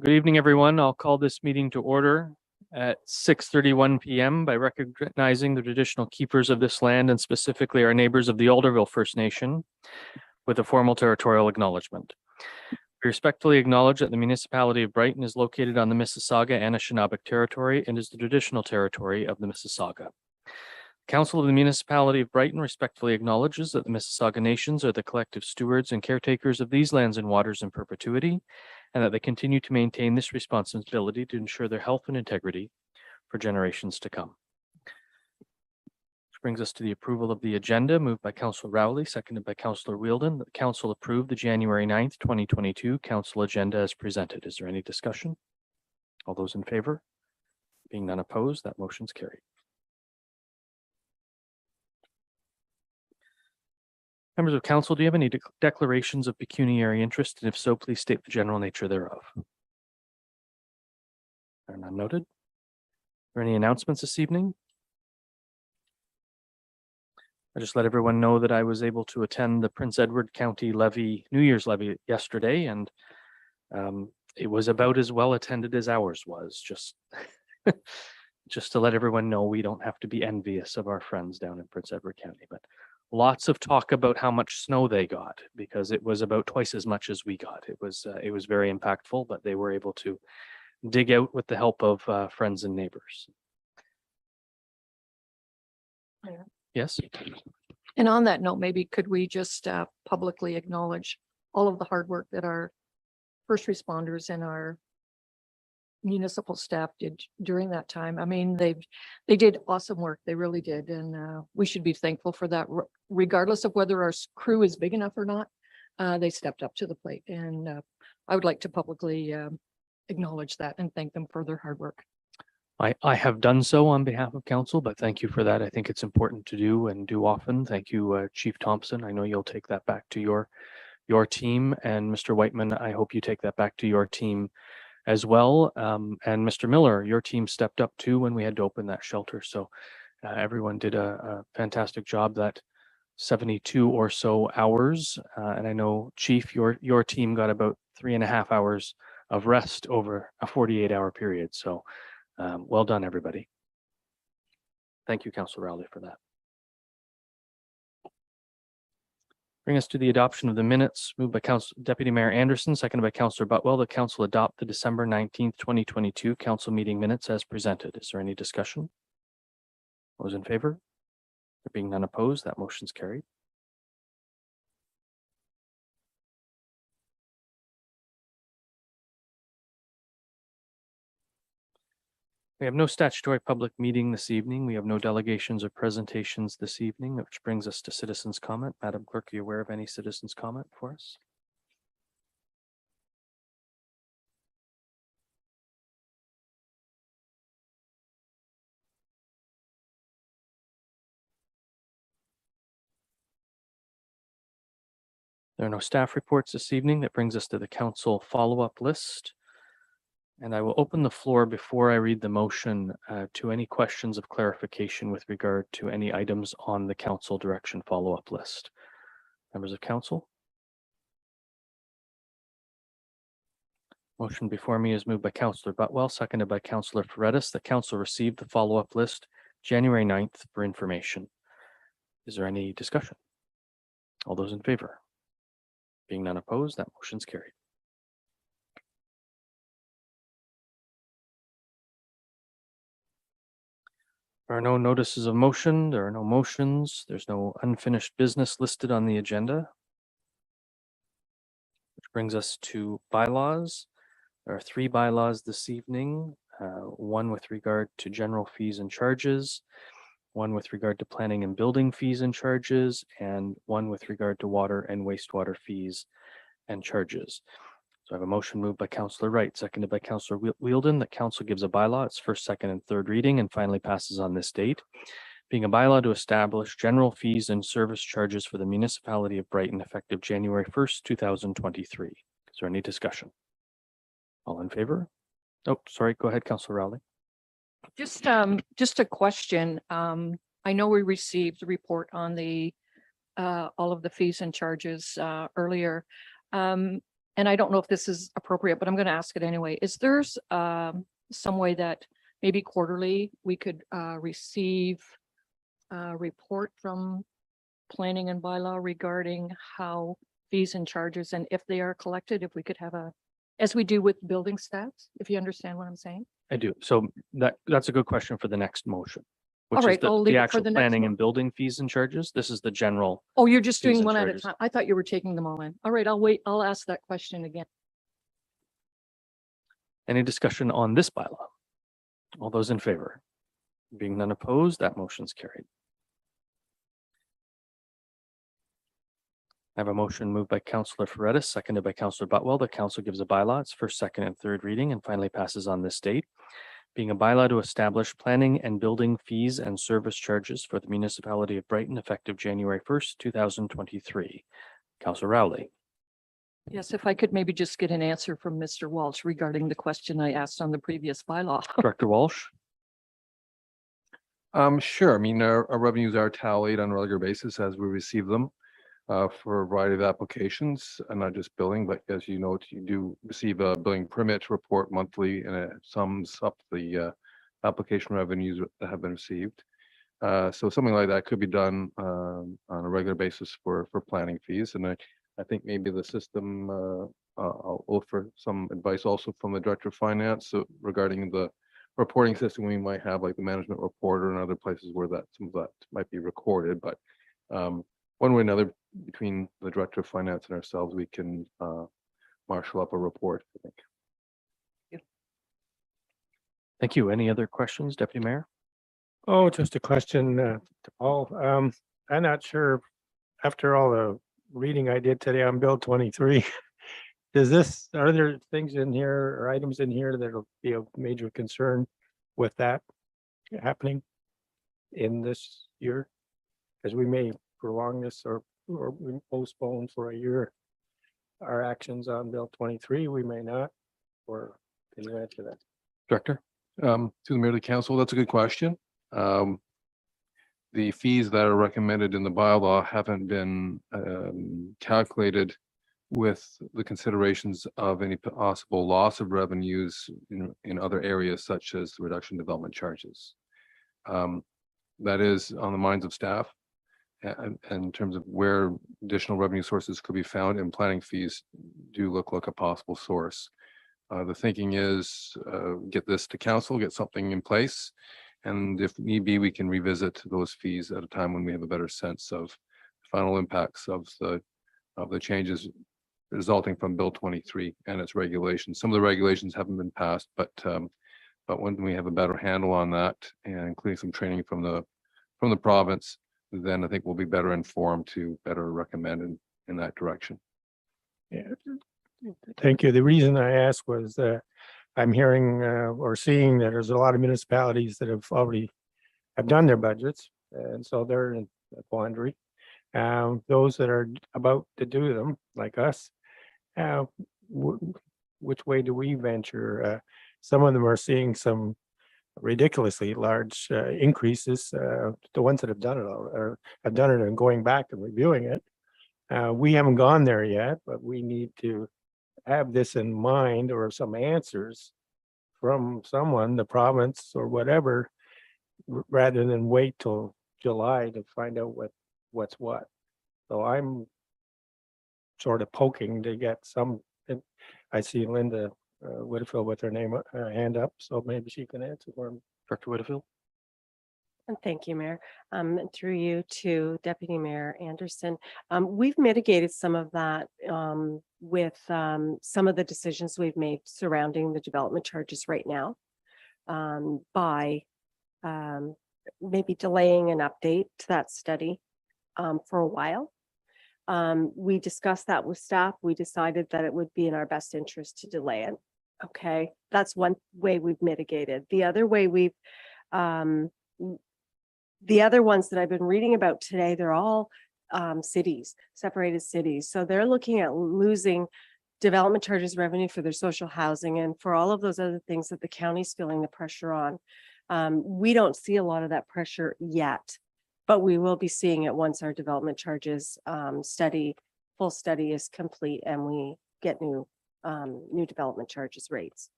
Good evening, everyone. I'll call this meeting to order at 6:31 p.m. by recognizing the traditional keepers of this land and specifically our neighbors of the Alderville First Nation with a formal territorial acknowledgement. We respectfully acknowledge that the municipality of Brighton is located on the Mississauga Anishinaabeg territory and is the traditional territory of the Mississauga. Council of the Municipality of Brighton respectfully acknowledges that the Mississauga nations are the collective stewards and caretakers of these lands and waters in perpetuity, and that they continue to maintain this responsibility to ensure their health and integrity for generations to come. Which brings us to the approval of the agenda, moved by Councillor Rowley, seconded by Councillor Wheeldon. The Council approved the January 9th, 2022 Council agenda as presented. Is there any discussion? All those in favor? Being none opposed, that motion's carried. Members of Council, do you have any declarations of pecuniary interest? And if so, please state the general nature thereof. Are none noted. Are there any announcements this evening? I just let everyone know that I was able to attend the Prince Edward County Levy, New Year's Levy yesterday, and it was about as well attended as ours was. Just to let everyone know, we don't have to be envious of our friends down in Prince Edward County, but lots of talk about how much snow they got because it was about twice as much as we got. It was very impactful, but they were able to dig out with the help of friends and neighbors. Yeah. Yes. And on that note, maybe could we just publicly acknowledge all of the hard work that our first responders and our municipal staff did during that time. I mean, they did awesome work. They really did. And we should be thankful for that, regardless of whether our crew is big enough or not. They stepped up to the plate, and I would like to publicly acknowledge that and thank them for their hard work. I have done so on behalf of council, but thank you for that. I think it's important to do and do often. Thank you, Chief Thompson. I know you'll take that back to your team, and Mr. Whiteman, I hope you take that back to your team as well. And Mr. Miller, your team stepped up too when we had to open that shelter. So everyone did a fantastic job that 72 or so hours. And I know, Chief, your team got about 3.5 hours of rest over a 48-hour period. So well done, everybody. Thank you, Councillor Rowley, for that. Bring us to the adoption of the minutes, moved by Deputy Mayor Anderson, seconded by Councillor Butwell. The council adopt the December 19th, 2022 council meeting minutes as presented. Is there any discussion? Those in favor? There being none opposed, that motion's carried. We have no statutory public meeting this evening. We have no delegations or presentations this evening, which brings us to citizens' comment. Madam Clerk, are you aware of any citizens' comment for us? There are no staff reports this evening. That brings us to the council follow-up list. And I will open the floor before I read the motion to any questions of clarification with regard to any items on the council direction follow-up list. Members of council? Motion before me is moved by Councillor Butwell, seconded by Councillor Ferretis. The council received the follow-up list January 9th for information. Is there any discussion? All those in favor? Being none opposed, that motion's carried. There are no notices of motion. There are no motions. There's no unfinished business listed on the agenda. Which brings us to bylaws. There are 3 bylaws this evening. One with regard to general fees and charges, one with regard to planning and building fees and charges, and one with regard to water and wastewater fees and charges. So I have a motion moved by Councillor Wright, seconded by Councillor Wheeldon, that council gives a bylaw its first, second, and third reading and finally passes on this date, being a bylaw to establish general fees and service charges for the municipality of Brighton effective January 1st, 2023. Is there any discussion? All in favor? Oh, sorry. Go ahead, Councillor Rowley. Just a question. I know we received the report on the all of the fees and charges earlier. and I don't know if this is appropriate, but I'm going to ask it anyway. Is there some way that maybe quarterly we could receive a report from planning and bylaw regarding how fees and charges, and if they are collected, if we could have as we do with building stats, if you understand what I'm saying? I do. So that's a good question for the next motion. Which All right, is I'll leave the it for actual the next planning one. and building fees and charges. This is the general. Oh, you're just fees doing and one at a charges. time. I thought you were taking them all in. All right, I'll wait. I'll ask that question again. Any discussion on this bylaw? All those in favor? Being none opposed, that motion's carried. I have a motion moved by Councillor Ferrettis, seconded by Councillor Butwell. The council gives a bylaw its first, second, and third reading and finally passes on this date. Being a bylaw to establish planning and building fees and service charges for the municipality of Brighton effective January 1st, 2023. Councillor Rowley. Yes, if I could maybe just get an answer from Mr. Walsh regarding the question I asked on the previous bylaw. Director Walsh. Sure. I mean, our revenues are tallied on a regular basis as we receive them for a variety of applications, and not just billing, but as you note, you do receive a billing permit report monthly, and it sums up the application revenues that have been received. So something like that could be done on a regular basis for planning fees, and I think maybe the system, I'll offer some advice also from the Director of Finance regarding the reporting system we might have, like the management reporter and other places where some of that might be recorded. But one way or another, between the Director of Finance and ourselves, we can marshal up a report, I think. Thank you. Any other questions, Deputy Mayor? Oh, just a question to Paul. I'm not sure, after all the reading I did today on Bill 23, are there things in here or items in here that'll be a major concern with that happening in this year? Because we may prolong this or we postpone for a year our actions on Bill 23, we may not, or can you answer that? Director? To the Mayor of the Council, that's a good question. The fees that are recommended in the bylaw haven't been calculated with the considerations of any possible loss of revenues in other areas, such as the reduction in development charges. That is on the minds of staff, and in terms of where additional revenue sources could be found, and planning fees do look like a possible source. The thinking is get this to council, get something in place, and if need be, we can revisit those fees at a time when we have a better sense of the final impacts of the changes resulting from Bill 23 and its regulations. Some of the regulations haven't been passed, but when we have a better handle on that, and including some training from the province, then I think we'll be better informed to better recommend in that direction. Yeah, thank you. The reason I asked was I'm hearing or seeing that there's a lot of municipalities that have already done their budgets, and so they're in a quandary. Those that are about to do them, like us, which way do we venture? Some of them are seeing some ridiculously large increases. The ones that have done it or have done it and going back and reviewing it. We haven't gone there yet, but we need to have this in mind, or some answers from someone, the province or whatever, rather than wait till July to find out what's what. So I'm sort of poking to get some. I see Linda Whitfield with her hand up, so maybe she can answer for me. Director Whitfield? And thank you, Mayor. Through you to Deputy Mayor Anderson. We've mitigated some of that with some of the decisions we've made surrounding the development charges right now by maybe delaying an update to that study for a while. We discussed that with staff. We decided that it would be in our best interest to delay it. Okay, that's one way we've mitigated. The other way the other ones that I've been reading about today, they're all cities, separated cities. So they're looking at losing development charges revenue for their social housing and for all of those other things that the county's feeling the pressure on. We don't see a lot of that pressure yet, but we will be seeing it once our development charges full study is complete and we get new new development charges rates.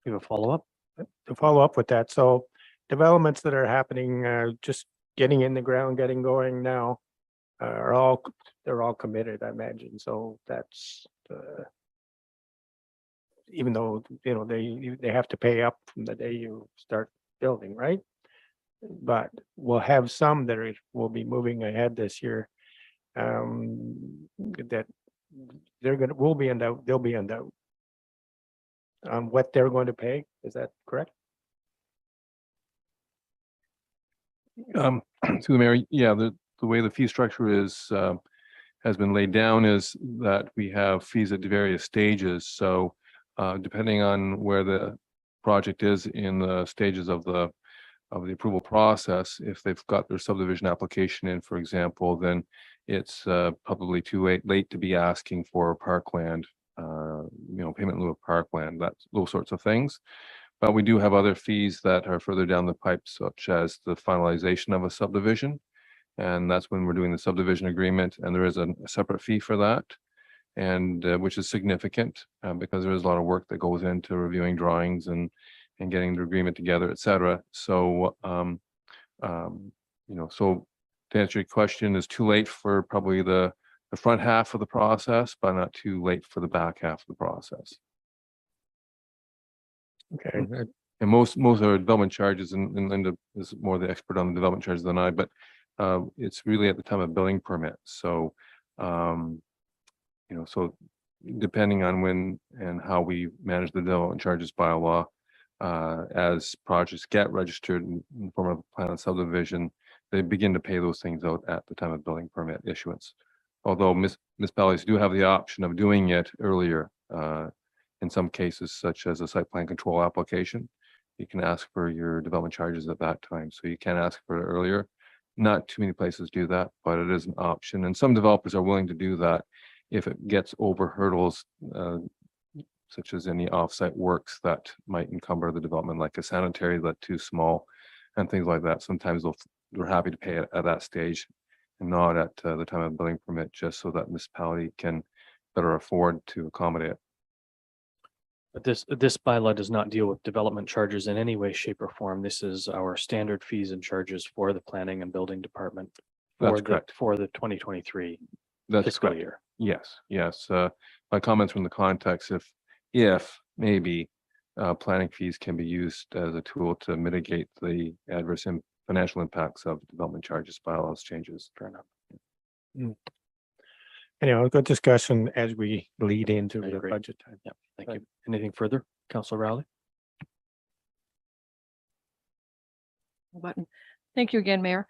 You have a follow-up? To follow up with that, so developments that are happening, just getting in the ground, getting going now, they're all committed, I imagine, so that's, even though, they have to pay up from the day you start building, right? But we'll have some that will be moving ahead this year. That will be in doubt, they'll be in doubt on what they're going to pay. Is that correct? To the mayor, yeah, the way the fee structure is, has been laid down is that we have fees at various stages. So depending on where the project is in the stages of the approval process, if they've got their subdivision application in, for example, then it's probably too late to be asking for parkland, payment in lieu of parkland, those sorts of things. But we do have other fees that are further down the pipe, such as the finalization of a subdivision. And that's when we're doing the subdivision agreement, and there is a separate fee for that, and which is significant because there is a lot of work that goes into reviewing drawings and getting the agreement together, et cetera. So, so to answer your question, is too late for probably the front half of the process, but not too late for the back half of the process. Okay, And most of our development charges, and Linda is more the expert on the development charges than I, but it's really at the time of building permit. So, so depending on when and how we manage the development charges bylaw, as projects get registered in the form of plan of subdivision, they begin to pay those things out at the time of building permit issuance. Although municipalities do have the option of doing it earlier, in some cases, such as a site plan control application, you can ask for your development charges at that time. So you can ask for it earlier. Not too many places do that, but it is an option. And some developers are willing to do that if it gets over hurdles, such as any offsite works that might encumber the development, like a sanitary that's too small and things like that. Sometimes they're happy to pay it at that stage and not at the time of building permit, just so that municipality can better afford to accommodate it. But this bylaw does not deal with development charges in any way, shape, or form. This is our standard fees and charges for the planning and building department. That's correct. For the 2023 That's fiscal correct. year. Yes. My comments from the context, if maybe planning fees can be used as a tool to mitigate the adverse financial impacts of development charges, bylaws changes. Fair enough. anyway, good discussion as we lead into I the agree. budget time. Yeah, thank you. Anything further, Councillor Rowley? Button. Thank you again, Mayor.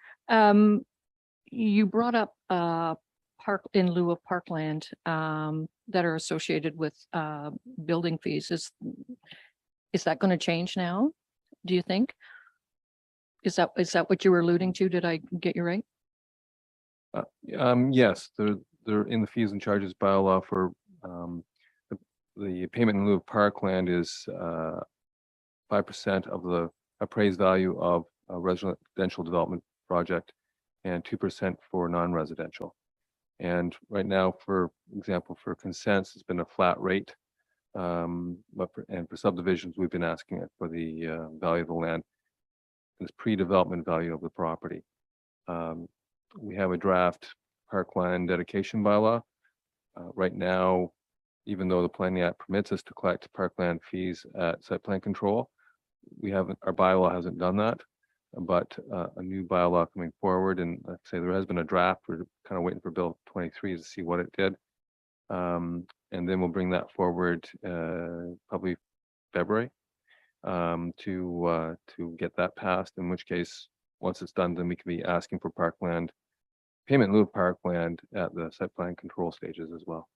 You brought up park in lieu of parkland that are associated with building fees. Is that going to change now? Do you think? Is that what you were alluding to? Did I get you right? Yes, they're in the fees and charges bylaw for the payment in lieu of parkland is 5% of the appraised value of a residential development project and 2% for non-residential. And right now, for example, for consents, it's been a flat rate. But for subdivisions, we've been asking it for the value of the land, this pre-development value of the property. We have a draft parkland dedication bylaw. Right now, even though the Planning Act permits us to collect parkland fees at site plan control, our bylaw hasn't done that. But a new bylaw coming forward, and like I say, there has been a draft. We're kind of waiting for Bill 23 to see what it did. And then we'll bring that forward probably February to get that passed, in which case, once it's done, then we can be asking for parkland, payment in lieu of parkland at the site plan control stages as well.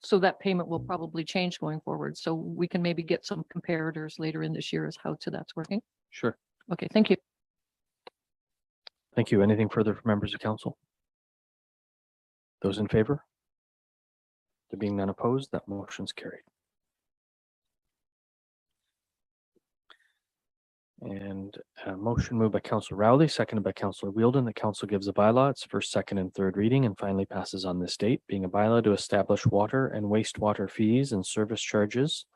So that payment will probably change going forward. So we can maybe get some comparators later in this year as how that's working. Sure. Okay, thank you. Thank you. Anything further from members of council? Those in favor? There being none opposed, that motion's carried. And a motion moved by Councillor Rowley, seconded by Councillor Wheeldon, that council gives a bylaw its first, second, and third reading and finally passes on this date, being a bylaw to establish water and wastewater fees and service charges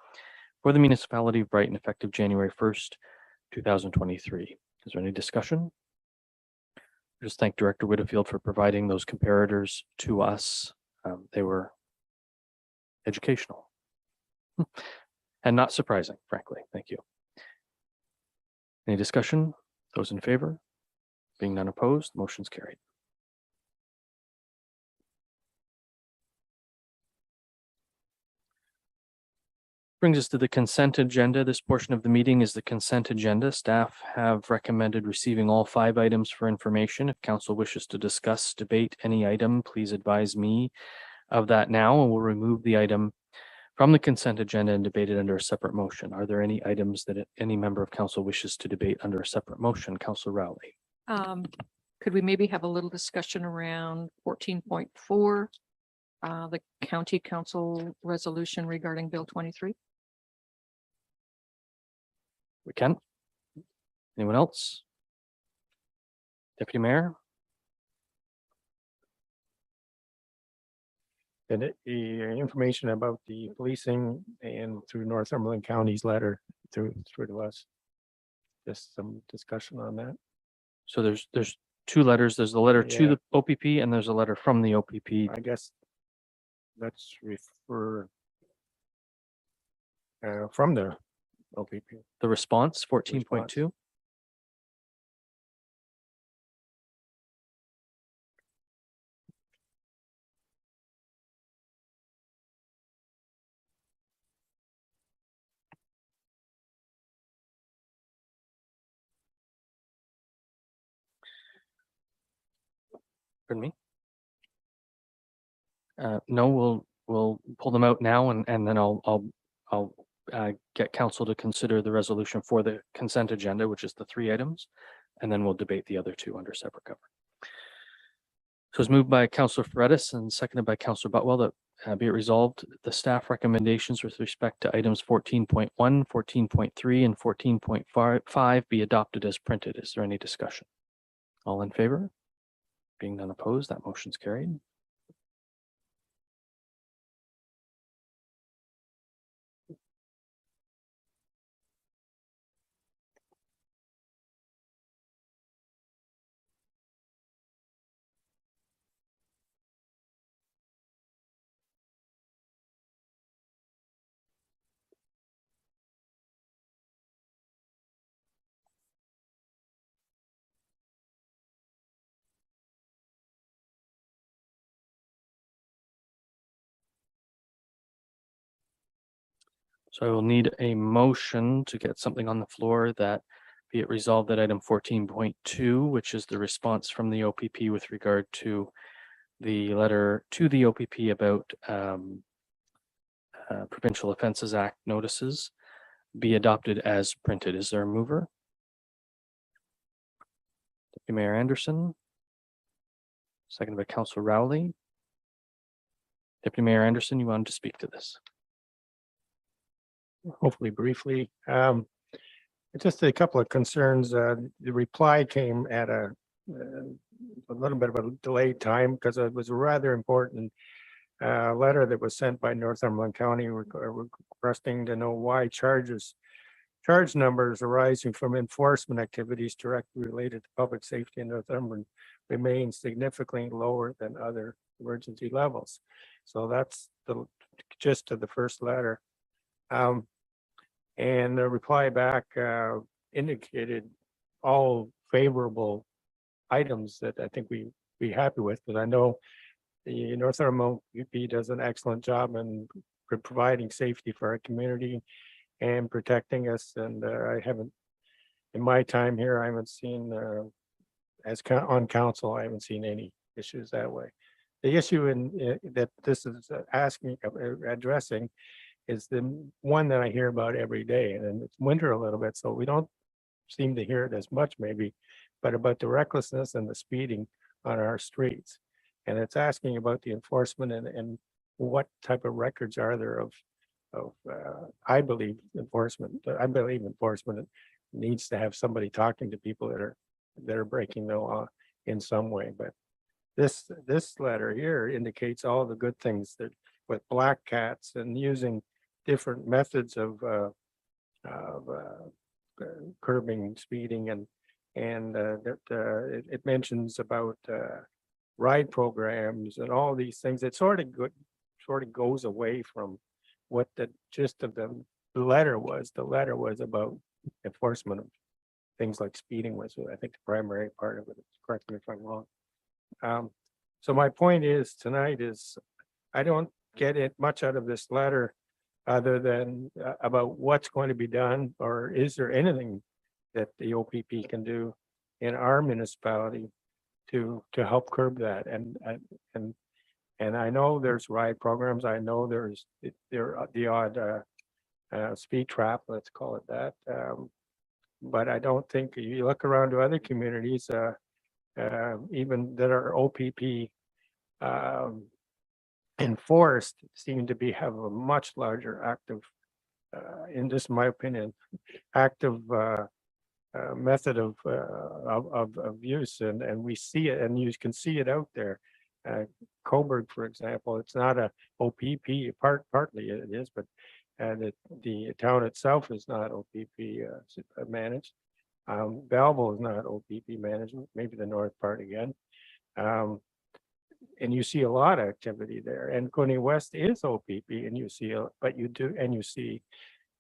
for the municipality of Brighton effective January 1st, 2023. Is there any discussion? Just thank Director Whitfield for providing those comparators to us. They were educational and not surprising, frankly. Thank you. Any discussion? Those in favor? Being none opposed, motion's carried. Brings us to the consent agenda. This portion of the meeting is the consent agenda. Staff have recommended receiving all 5 items for information. If council wishes to discuss, debate any item, please advise me of that now, and we'll remove the item from the consent agenda and debate it under a separate motion. Are there any items that any member of council wishes to debate under a separate motion? Councillor Rowley. Could we maybe have a little discussion around 14.4, the county council resolution regarding Bill 23? We can. Anyone else? Deputy Mayor? And the information about the policing and through Northumberland County's letter through to us. Just some discussion on that. So there's 2 letters. There's the letter to Yeah. the OPP and there's a letter from the OPP. I guess let's refer from the OPP. The response, 14.2. Pardon me? No, we'll pull them out now and then I'll get council to consider the resolution for the consent agenda, which is the 3 items, and then we'll debate the other 2 under separate cover. So it's moved by Councillor Ferretis and seconded by Councillor Butwell that be it resolved, the staff recommendations with respect to items 14.1, 14.3, and 14.5 be adopted as printed. Is there any discussion? All in favor? Being none opposed, that motion's carried. So I will need a motion to get something on the floor that be it resolved that item 14.2, which is the response from the OPP with regard to the letter to the OPP about Provincial Offences Act notices, be adopted as printed. Is there a mover? Deputy Mayor Anderson. Seconded by Councillor Rowley. Deputy Mayor Anderson, you wanted to speak to this? Hopefully briefly. Just a couple of concerns. The reply came at a little bit of a delayed time because it was a rather important letter that was sent by Northumberland County requesting to know why charge numbers arising from enforcement activities directly related to public safety in Northumberland remain significantly lower than other emergency levels. So that's the gist of the first letter. And the reply back indicated all favorable items that I think we'd be happy with, but I know the Northumberland UP does an excellent job in providing safety for our community and protecting us. And I haven't, in my time here, I haven't seen, on council, I haven't seen any issues that way. The issue that this is addressing is the one that I hear about every day, and it's winter a little bit, so we don't seem to hear it as much maybe, but about the recklessness and the speeding on our streets. And it's asking about the enforcement and what type of records are there of I believe enforcement needs to have somebody talking to people that are breaking the law in some way, but this letter here indicates all the good things that with black cats and using different methods of curbing speeding and it mentions about ride programs and all these things. It sort of goes away from what the gist of the letter was. The letter was about enforcement of things like speeding was, I think, the primary part of it. Correct me if I'm wrong. So my point is tonight is I don't get it much out of this letter other than about what's going to be done, or is there anything that the OPP can do in our municipality to help curb that? And I know there's ride programs. I know there are the odd speed trap, let's call it that. But I don't think you look around to other communities, even that are OPP enforced, seem to have a much larger active, in this my opinion, active method of use, and we see it, and you can see it out there. Coburg, for example, it's not a OPP, partly it is, but the town itself is not OPP managed. Belleville is not OPP management, maybe the north part again. And you see a lot of activity there, and Cooney West is OPP, and you see, but you do, and you see,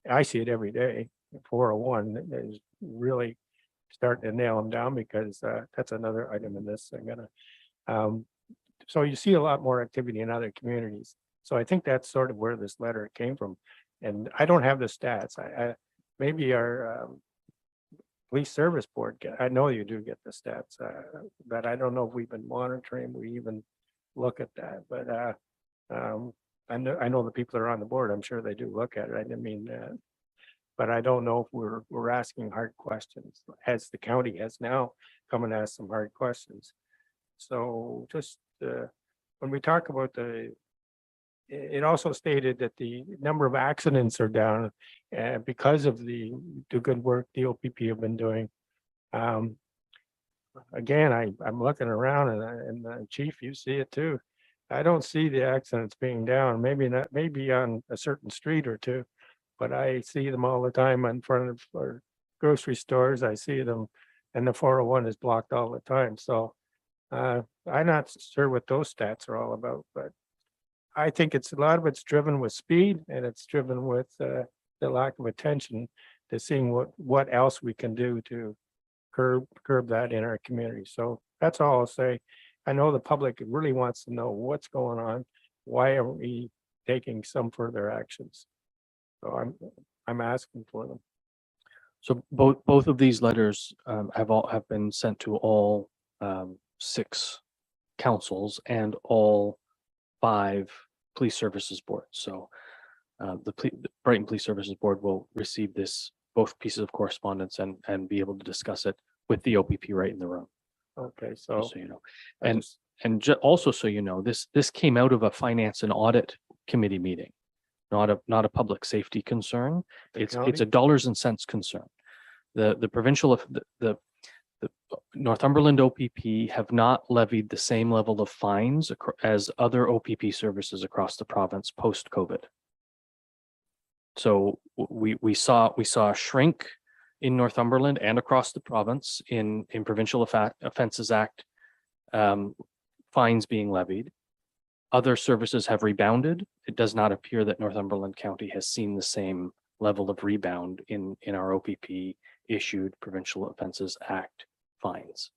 I see it every day. 401 is really starting to nail them down, because that's another item in this. So you see a lot more activity in other communities. So I think that's sort of where this letter came from. And I don't have the stats. Maybe our police service board, I know you do get the stats, but I don't know if we've been monitoring, we even look at that. But I know the people that are on the board, I'm sure they do look at it. I didn't mean that. But I don't know if we're asking hard questions, as the county has now come and asked some hard questions. So just when we talk about it also stated that the number of accidents are down because of the good work the OPP have been doing. Again, I'm looking around, and Chief, you see it too. I don't see the accidents being down. Maybe not, maybe on a certain street or two, but I see them all the time in front of our grocery stores. I see them, and the 401 is blocked all the time. So I'm not sure what those stats are all about, but I think a lot of it's driven with speed, and it's driven with the lack of attention to seeing what else we can do to curb that in our community. So that's all I'll say. I know the public really wants to know what's going on. Why aren't we taking some further actions? So I'm asking for them. So both of these letters have been sent to all 6 councils and all 5 police services boards. So the Brighton Police Services Board will receive both pieces of correspondence and be able to discuss it with the OPP right in the room. Okay, Just so so you know, also so you know, this came out of a finance and audit committee meeting, not a public safety concern. It's a dollars and cents concern. The provincial of the Northumberland OPP have not levied the same level of fines as other OPP services across the province post-COVID. So we saw a shrink in Northumberland and across the province in Provincial Offences Act fines being levied. Other services have rebounded. It does not appear that Northumberland County has seen the same level of rebound in our OPP issued Provincial Offences Act fines.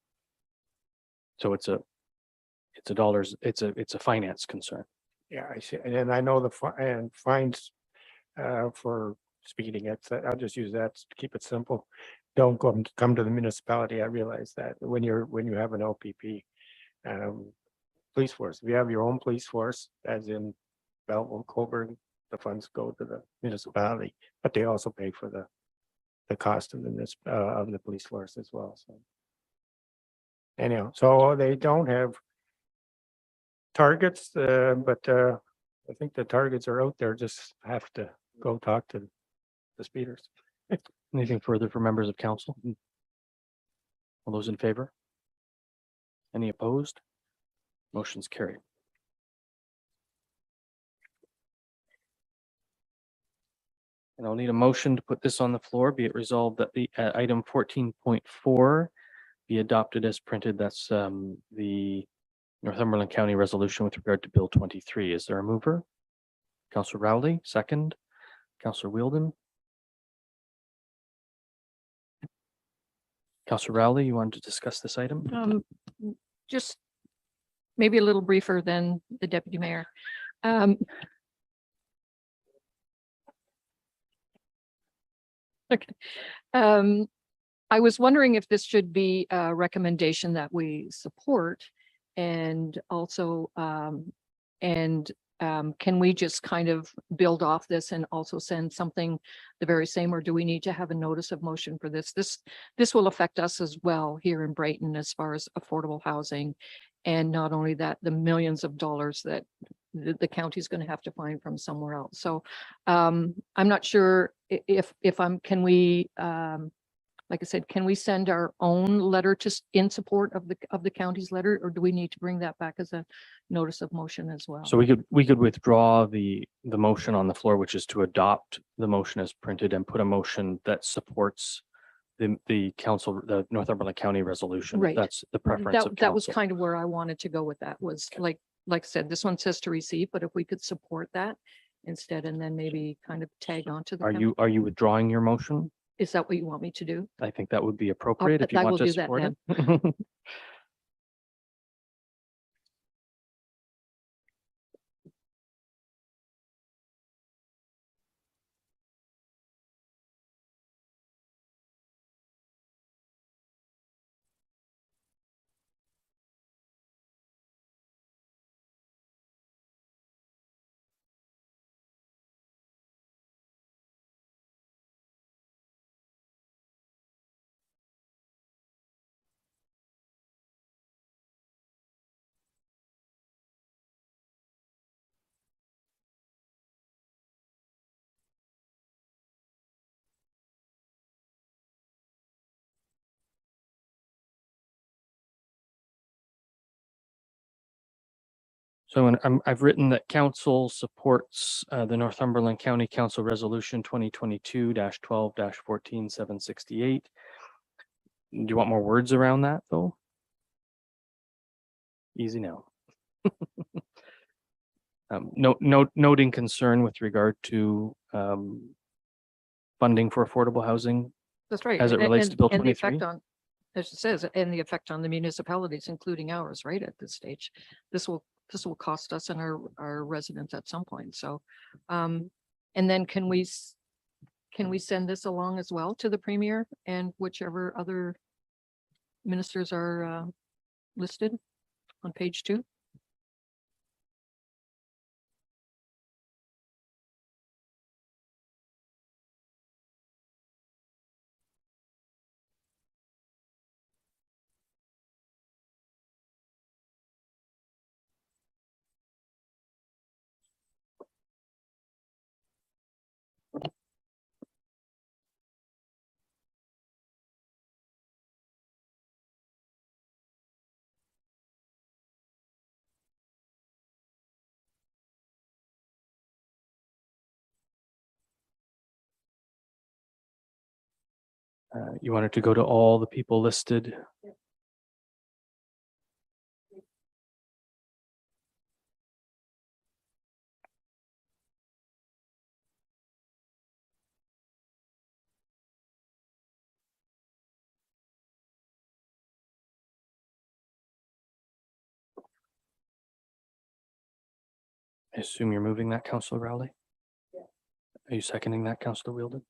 So it's a finance concern. yeah, I see. And then I know the fines for speeding. I'll just use that to keep it simple. Don't come to the municipality. I realize that when you have an OPP police force, if you have your own police force, as in Belleville, Coburg, the funds go to the municipality, but they also pay for the cost of the police force as well. So anyhow, so they don't have targets, but I think the targets are out there. Just have to go talk to the speeders. Anything further for members of council? All those in favor? Any opposed? Motion's carried. And I'll need a motion to put this on the floor. Be it resolved that the item 14.4 be adopted as printed. That's the Northumberland County resolution with regard to Bill 23. Is there a mover? Councillor Rowley, second. Councillor Wheeldon. Councillor Rowley, you wanted to discuss this item? Just maybe a little briefer than the deputy mayor. Okay. I was wondering if this should be a recommendation that we support and also, can we just kind of build off this and also send something the very same, or do we need to have a notice of motion for this? This will affect us as well here in Brighton as far as affordable housing. And not only that, the millions of dollars that the county is going to have to find from somewhere else. So I'm not sure if can we, like I said, can we send our own letter in support of the county's letter, or do we need to bring that back as a notice of motion as well? So we could withdraw the motion on the floor, which is to adopt the motion as printed, and put a motion that supports the council, the Northumberland County resolution. Right. That's the preference of That was council. kind of where I wanted to go with that, was like I said, this one says to receive, but if we could support that instead, and then maybe kind of tag on to the. Are you withdrawing your motion? Is that what you want me to do? I think that would be appropriate if you I want will to do that support it. So I've written that council supports the Northumberland County Council Resolution 2022-12-14-768. Do you want more words around that though? Easy now. Noting concern with regard to funding for affordable housing That's right. as it relates to Bill and the 23. effect on, as it says, and the effect on the municipalities, including ours, right, at this stage. This will cost us and our residents at some point. So, and then can we send this along as well to the premier and whichever other ministers are listed on page 2? You wanted to go to all the people listed. I assume you're moving that, Councillor Rowley? Yeah. Are you seconding that, Councillor Wheeldon?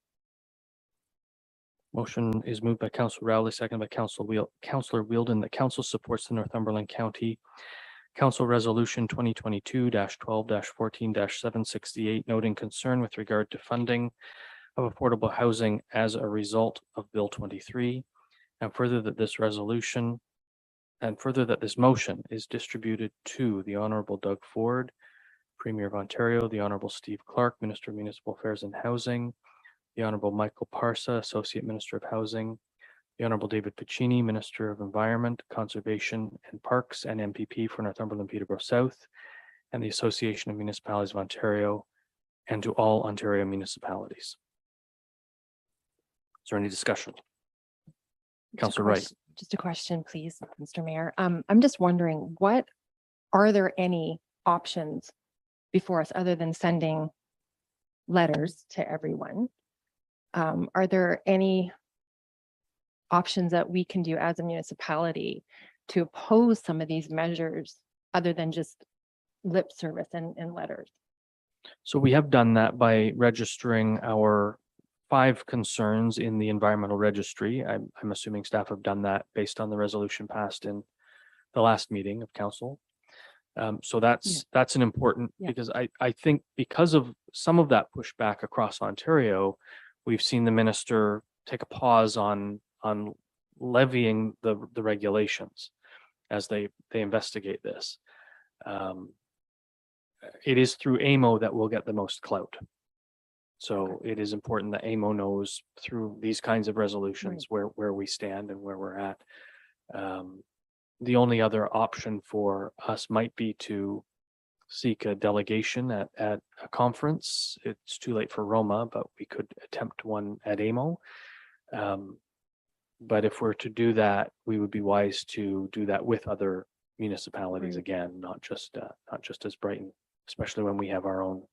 Motion is moved by Councillor Rowley, seconded by Councillor Wheeldon, that council supports the Northumberland County Council Resolution 2022-12-14-768, noting concern with regard to funding of affordable housing as a result of Bill 23, and further that this motion is distributed to the Honorable Doug Ford, Premier of Ontario, the Honorable Steve Clark, Minister of Municipal Affairs and Housing, the Honorable Michael Parsa, Associate Minister of Housing, the Honorable David Pecini, Minister of Environment, Conservation and Parks and MPP for Northumberland Peterborough South, and the Association of Municipalities of Ontario, and to all Ontario municipalities. Is there any discussion? Councillor Wright. Just a question, please, Mr. Mayor. I'm just wondering, are there any options before us other than sending letters to everyone? Are there any options that we can do as a municipality to oppose some of these measures other than just lip service and letters? So we have done that by registering our 5 concerns in the environmental registry. I'm assuming staff have done that based on the resolution passed in the last meeting of council. So that's an important, Yeah. because I think because of some of that pushback across Ontario, we've seen the minister take a pause on levying the regulations as they investigate this. It is through AMO that we'll get the most clout. So it is important that AMO knows through these kinds of resolutions where we stand and where we're at. The only other option for us might be to seek a delegation at a conference. It's too late for Roma, but we could attempt one at AMO. But if we're to do that, we would be wise to do that with other municipalities again, not just as Brighton, especially when we have our own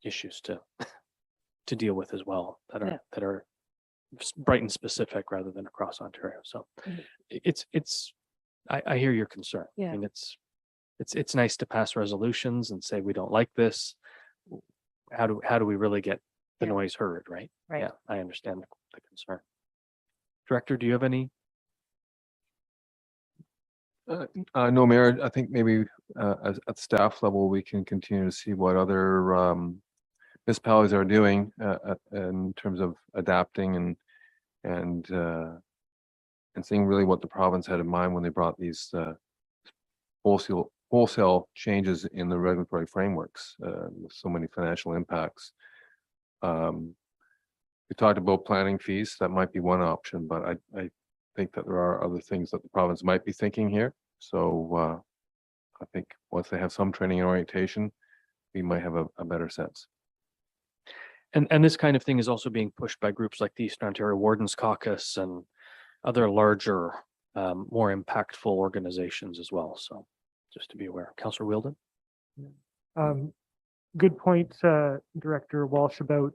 issues to deal with as well that are Brighton specific rather than across Ontario. So I hear your concern. Yeah. I mean, it's nice to pass resolutions and say we don't like this. How do we really get the noise heard, right? Right. Yeah, I understand the concern. Director, do you have any? No, Mayor, I think maybe at staff level, we can continue to see what other municipalities are doing in terms of adapting and seeing really what the province had in mind when they brought these wholesale changes in the regulatory frameworks with so many financial impacts. We talked about planning fees. That might be one option, but I think that there are other things that the province might be thinking here. So I think once they have some training and orientation, we might have a better sense. And this kind of thing is also being pushed by groups like the Eastern Ontario Wardens Caucus and other larger, more impactful organizations as well. So just to be aware. Councillor Wheeldon? Good point, Director Walsh, about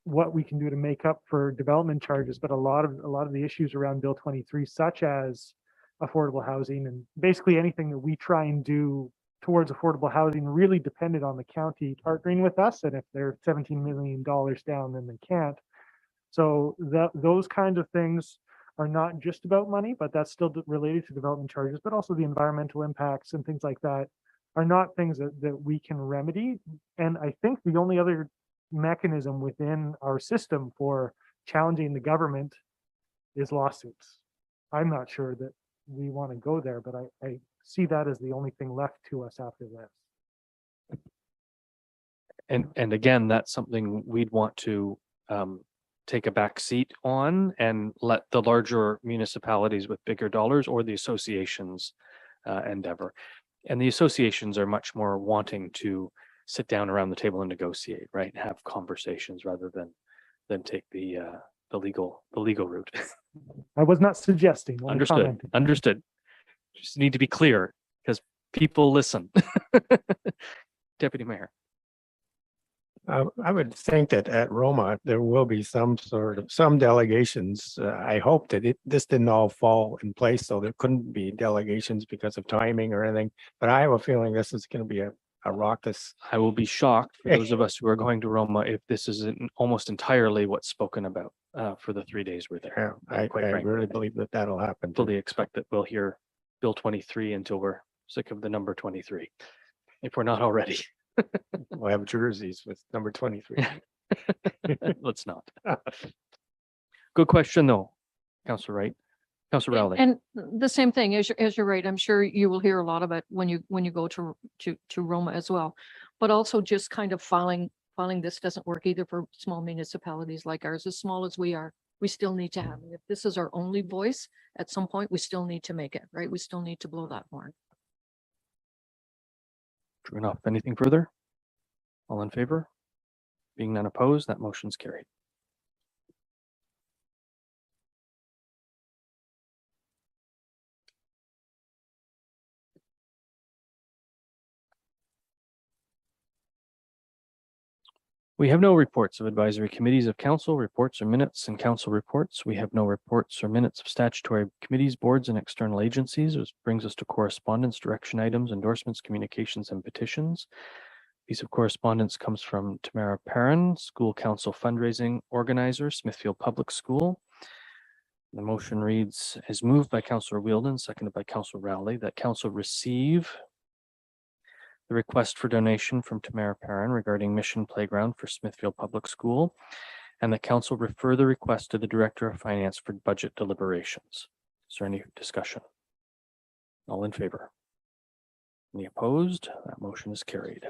what we can do to make up for development charges, but a lot of the issues around Bill 23, such as affordable housing and basically anything that we try and do towards affordable housing, really depended on the county partnering with us. And if they're $17 million down, then they can't. So those kinds of things are not just about money, but that's still related to development charges, but also the environmental impacts and things like that are not things that we can remedy. And I think the only other mechanism within our system for challenging the government is lawsuits. I'm not sure that we want to go there, but I see that as the only thing left to us after this. And again, that's something we'd want to take a back seat on and let the larger municipalities with bigger dollars or the associations endeavor. And the associations are much more wanting to sit down around the table and negotiate, right? Have conversations rather than take the legal route. I was not suggesting. only Understood. commenting. Understood. Just need to be clear because people listen. Deputy Mayor. I would think that at Roma, there will be some delegations. I hope that this didn't all fall in place, so there couldn't be delegations because of timing or anything. But I have a feeling this is going to be a raucous. I will be shocked for those of us who are going to Roma if this isn't almost entirely what's spoken about for the 3 days we're there. I Quite frankly, really believe that that'll happen. too. fully expect that we'll hear Bill 23 until we're sick of the number 23, if we're not already. We'll have jerseys with number 23. Let's not. Good question, though, Councillor Wright. Councillor Rowley. And the same thing as you're right. I'm sure you will hear a lot of it when you go to Roma as well. But also just kind of following stockpiling. This doesn't work either for small municipalities like ours, as small as we are. We still need to have, it. If this is our only voice, at some point, we still need to make it, right? We still need to blow that horn. True enough. Anything further? All in favor? Being none opposed, that motion's carried. We have no reports of advisory committees of council, reports or minutes and council reports. We have no reports or minutes of statutory committees, boards, and external agencies, which brings us to correspondence, direction items, endorsements, communications, and petitions. Piece of correspondence comes from Tamara Perrin, School Council Fundraising Organizer, Smithfield Public School. The motion reads, is moved by Councillor Wheeldon, seconded by Councillor Rowley, that council receive the request for donation from Tamara Perrin regarding Mission Playground for Smithfield Public School, and the council refer the request to the Director of Finance for budget deliberations. Is there any discussion? All in favor? Any opposed? That motion is carried.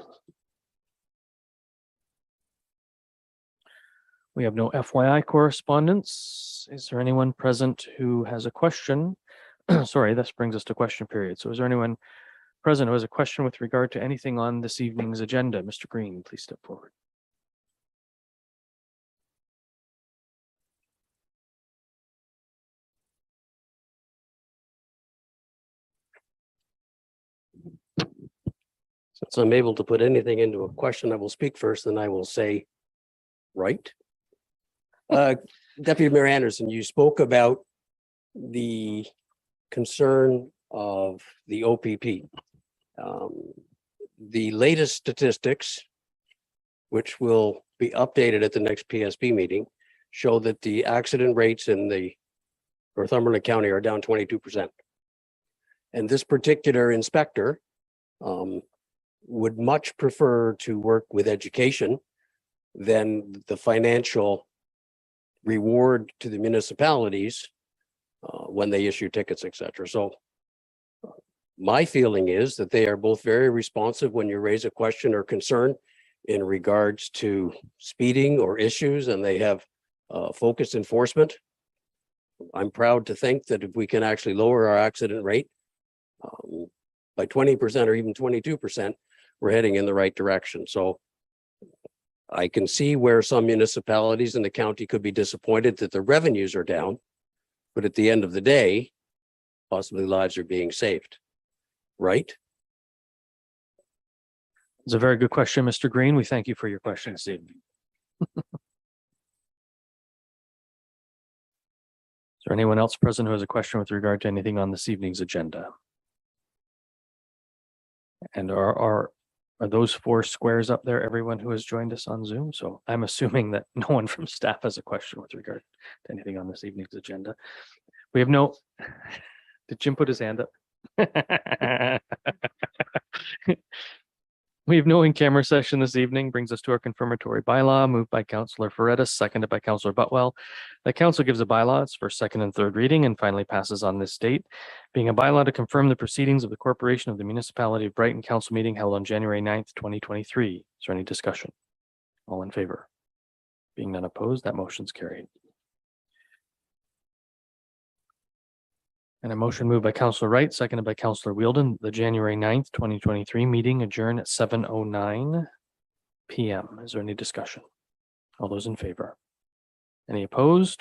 We have no FYI correspondence. Is there anyone present who has a question? Sorry, this brings us to question period. So is there anyone present who has a question with regard to anything on this evening's agenda? Mr. Green, please step forward. Since I'm able to put anything into a question, I will speak first, and I will say, right. Deputy Mayor Anderson, you spoke about the concern of the OPP. The latest statistics, which will be updated at the next PSP meeting, show that the accident rates in the Northumberland County are down 22%. And this particular inspector would much prefer to work with education than the financial reward to the municipalities when they issue tickets, etc. So my feeling is that they are both very responsive when you raise a question or concern in regards to speeding or issues, and they have focused enforcement. I'm proud to think that if we can actually lower our accident rate by 20% or even 22%, we're heading in the right direction. So I can see where some municipalities in the county could be disappointed that the revenues are down, but at the end of the day, possibly lives are being saved, right? It's a very good question, Mr. Green. We thank you for your question this evening. Is there anyone else present who has a question with regard to anything on this evening's agenda? And are those four squares up there, everyone who has joined us on Zoom? So I'm assuming that no one from staff has a question with regard to anything on this evening's agenda. We have no, did Jim put his hand up? We have no in-camera session this evening. Brings us to our confirmatory bylaw, moved by Councillor Ferrettis, seconded by Councillor Butwell. The council gives a bylaw its first, second, and third reading and finally passes on this date, being a bylaw to confirm the proceedings of the Corporation of the Municipality of Brighton Council meeting held on January 9th, 2023. Is there any discussion? All in favor? Being none opposed, that motion's carried. And a motion moved by Councillor Wright, seconded by Councillor Wheeldon, the January 9th, 2023 meeting adjourned at 7:09 p.m. Is there any discussion? All those in favor? Any opposed?